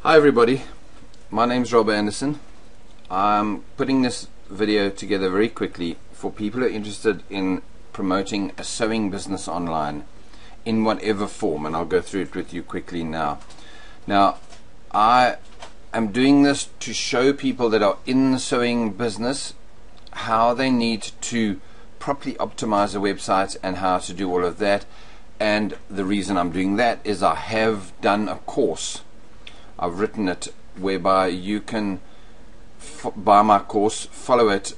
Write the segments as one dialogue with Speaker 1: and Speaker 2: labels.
Speaker 1: Hi everybody, my name's Rob Anderson. I'm putting this video together very quickly for people who are interested in promoting a sewing business online in whatever form, and I'll go through it with you quickly now. Now, I am doing this to show people that are in the sewing business how they need to properly optimize a website and how to do all of that. And the reason I'm doing that is I have done a course. I've written it whereby you can buy my course, follow it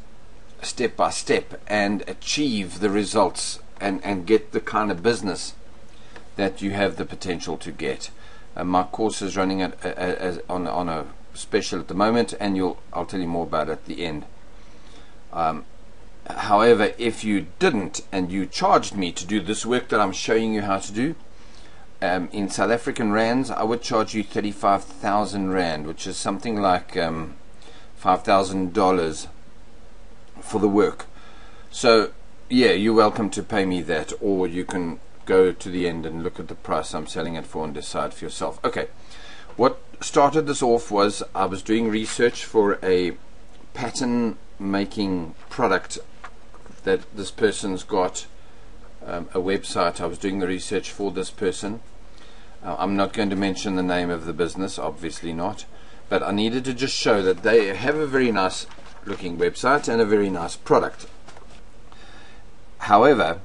Speaker 1: step by step, and achieve the results and get the kind of business that you have the potential to get. My course is running on a special at the moment, and I'll tell you more about it at the end. However, if you didn't and you charged me to do this work that I'm showing you how to do, in South African rands, I would charge you 35,000 rand, which is something like $5,000 for the work. So yeah, you're welcome to pay me that, or you can go to the end and look at the price I'm selling it for and decide for yourself. Okay, what started this off was I was doing research for a pattern making product that this person's got, a website. I was doing the research for this person. I'm not going to mention the name of the business, obviously not, but I needed to just show that they have a very nice looking website and a very nice product. However,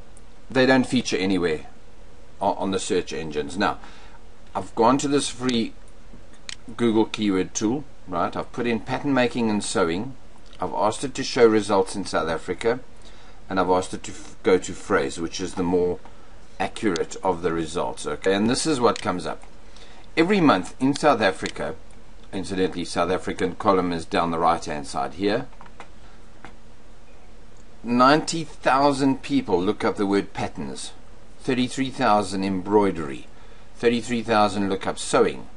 Speaker 1: they don't feature anywhere on the search engines. Now, I've gone to this free Google keyword tool, right? I've put in pattern making and sewing. I've asked it to show results in South Africa, and I've asked it to go to phrase, which is the more accurate of the results. Okay, and this is what comes up. Every month in South Africa, incidentally, South African column is down the right hand side here, 90,000 people look up the word patterns, 33,000 embroidery, 33,000 look up sewing.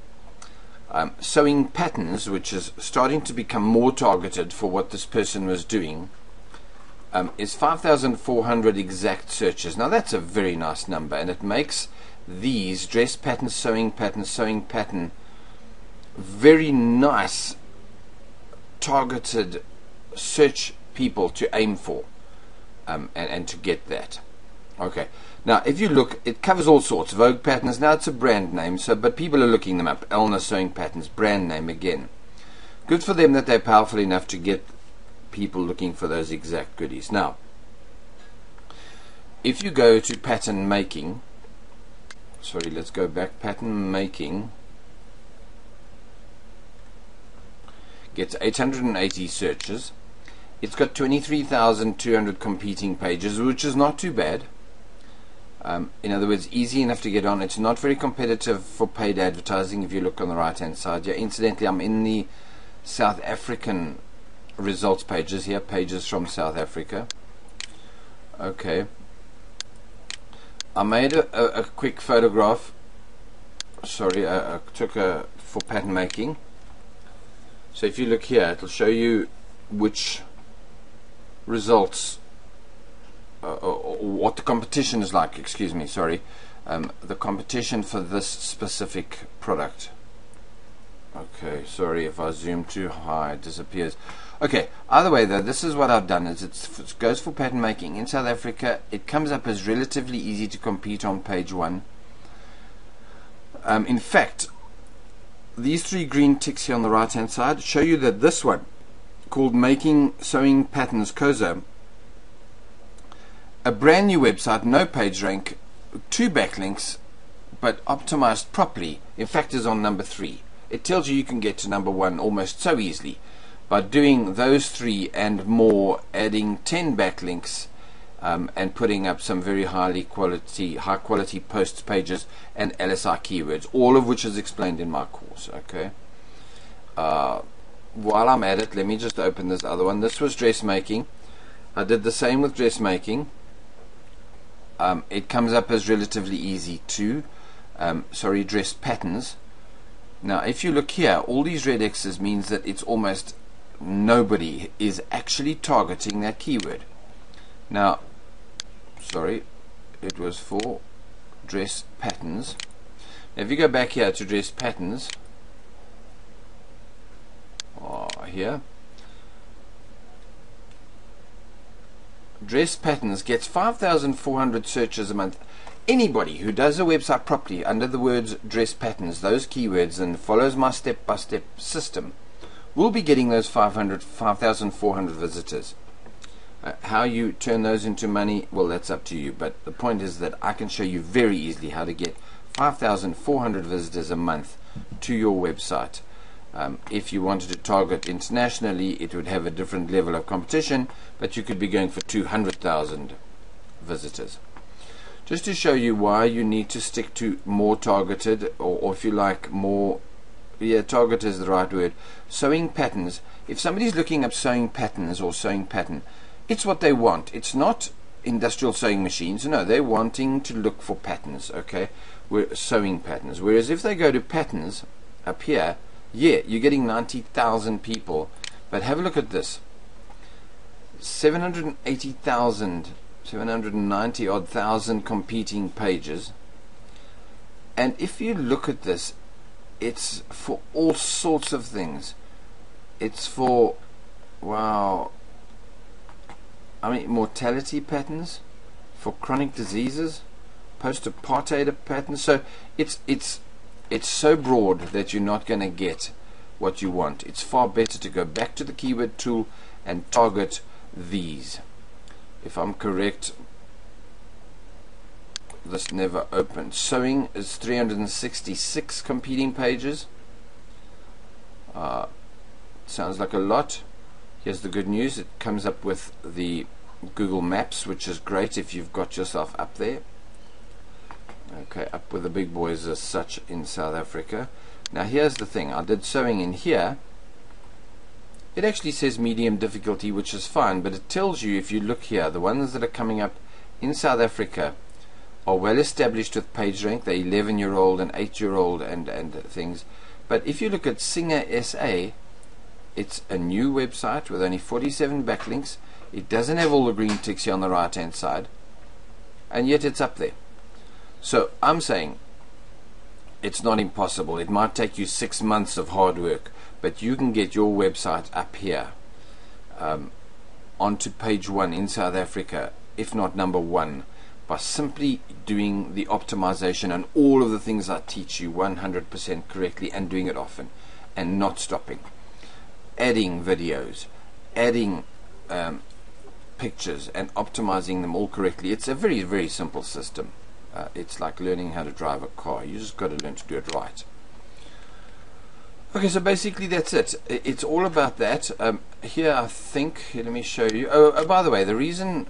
Speaker 1: Sewing patterns, which is starting to become more targeted for what this person was doing, is 5,400 exact searches. Now that's a very nice number, and it makes these dress pattern, sewing pattern very nice targeted search people to aim for, and to get that. Okay, now if you look, it covers all sorts. Vogue patterns, now it's a brand name, so but people are looking them up. Elna sewing patterns, brand name again. Good for them that they're powerful enough to get people looking for those exact goodies. Now, if you go to pattern making, sorry, let's go back. Pattern making gets 880 searches. It's got 23,200 competing pages, which is not too bad. In other words, easy enough to get on. It's not very competitive for paid advertising if you look on the right hand side. Yeah, incidentally, I'm in the South African results pages here, pages from South Africa. Okay, I made a quick photograph. Sorry, I took a for pattern making. So if you look here, it'll show you which results, or what the competition is like. Excuse me, sorry, the competition for this specific product. Okay, sorry if I zoom too high, it disappears. Okay, either way though, this is what I've done. Is it goes for pattern making in South Africa. It comes up as relatively easy to compete on page 1. In fact, these 3 green ticks here on the right hand side show you that this one, called Making Sewing Patterns Kozo, a brand new website, no page rank, 2 backlinks, but optimized properly, in fact is on number 3. It tells you can get to number 1 almost so easily by doing those 3 and more, adding 10 backlinks, and putting up some very high quality posts pages and LSI keywords, all of which is explained in my course. Okay, while I'm at it, let me just open this other one. This was dressmaking. I did the same with dressmaking. It comes up as relatively easy too. Sorry, dress patterns. Now if you look here, all these red X's means that it's almost nobody is actually targeting that keyword. Now, sorry, it was for dress patterns. Now if you go back here to dress patterns, here. Dress patterns gets 5,400 searches a month. Anybody who does a website properly under the words dress patterns, those keywords, and follows my step-by-step system will be getting those 5,400 visitors. How you turn those into money, well, that's up to you. But the point is that I can show you very easily how to get 5,400 visitors a month to your website. If you wanted to target internationally, it would have a different level of competition, but you could be going for 200,000 visitors. Just to show you why you need to stick to more targeted, or if you like more, target is the right word, sewing patterns. If somebody's looking up sewing patterns or sewing pattern, it's what they want. It's not industrial sewing machines. No, they're wanting to look for patterns, okay? We're sewing patterns. Whereas if they go to patterns up here, you're getting 90,000 people. But have a look at this. 780,000, 790 odd thousand competing pages. And if you look at this, it's for all sorts of things. It's for, wow, I mean, mortality patterns, for chronic diseases, post-apartheid patterns. So it's so broad that you're not going to get what you want. It's far better to go back to the keyword tool and target these. If I'm correct, this never opened. Sewing is 366 competing pages. Sounds like a lot. Here's the good news. It comes up with the Google Maps, which is great if you've got yourself up there. Okay, up with the big boys as such in South Africa. Now here's the thing. I did sewing in here. It actually says medium difficulty, which is fine, but it tells you, if you look here, the ones that are coming up in South Africa are well established with PageRank. They're 11-year-old and 8-year-old and things. But if you look at Singer SA, it's a new website with only 47 backlinks. It doesn't have all the green ticks here on the right hand side, and yet it's up there. So I'm saying it's not impossible. It might take you 6 months of hard work, but you can get your website up here onto page 1 in South Africa, if not number 1, by simply doing the optimization and all of the things I teach you 100% correctly, and doing it often and not stopping. Adding videos, adding pictures, and optimizing them all correctly. It's a very, very simple system. It's like learning how to drive a car. You just got to learn to do it right. Okay, so basically that's it. It's all about that. Here I think, here, let me show you. Oh, by the way, the reason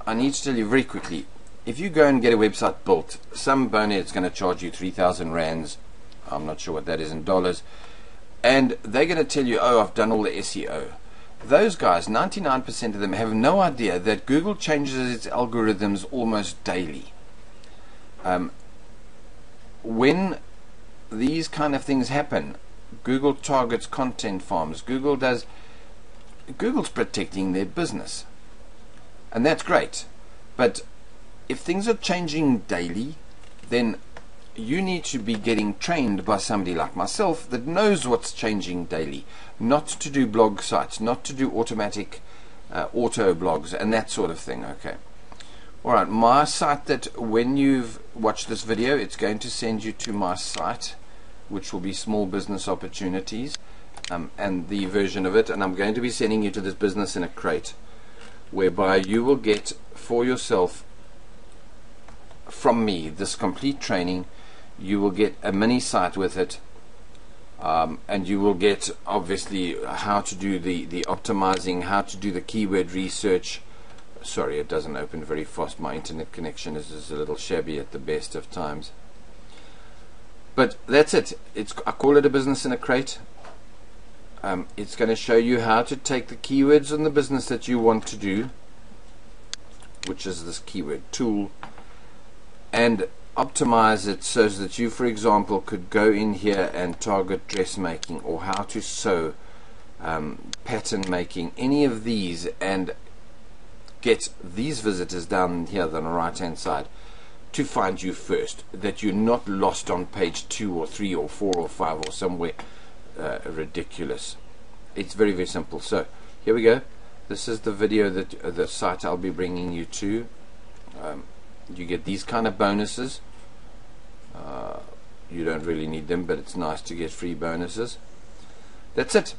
Speaker 1: I need to tell you very quickly, if you go and get a website built, some bonehead's going to charge you 3,000 rands. I'm not sure what that is in dollars. And they're going to tell you, oh, I've done all the SEO. Those guys, 99% of them, have no idea that Google changes its algorithms almost daily. When these kind of things happen, Google targets content farms. Google's protecting their business, and that's great. But if things are changing daily, then you need to be getting trained by somebody like myself that knows what's changing daily, not to do blog sites, not to do automatic auto blogs and that sort of thing. Okay. Alright, my site, that when you've watched this video, it's going to send you to my site, which will be Small Business Opportunities, and the version of it, and I'm going to be sending you to this Business in a Crate, whereby you will get for yourself from me this complete training. You will get a mini site with it, and you will get obviously how to do the optimizing, how to do the keyword research. Sorry, it doesn't open very fast. My internet connection is a little shabby at the best of times. But that's it. I call it a Business in a Crate. It's going to show you how to take the keywords in the business that you want to do, which is this keyword tool, and optimize it so that you, for example, could go in here and target dressmaking, or how to sew, pattern making, any of these, and get these visitors down here on the right hand side to find you first, that you're not lost on page 2 or 3 or 4 or 5 or somewhere ridiculous. it's very, very simple. So here we go. This is the video that the site I'll be bringing you to. You get these kind of bonuses. You don't really need them, but it's nice to get free bonuses. That's it.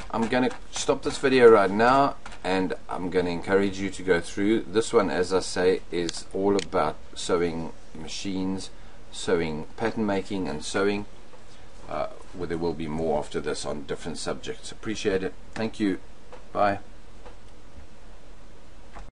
Speaker 1: I'm going to stop this video right now, and I'm going to encourage you to go through. This one, as I say, is all about sewing machines, sewing pattern making and sewing. Where there will be more after this on different subjects. Appreciate it. Thank you. Bye.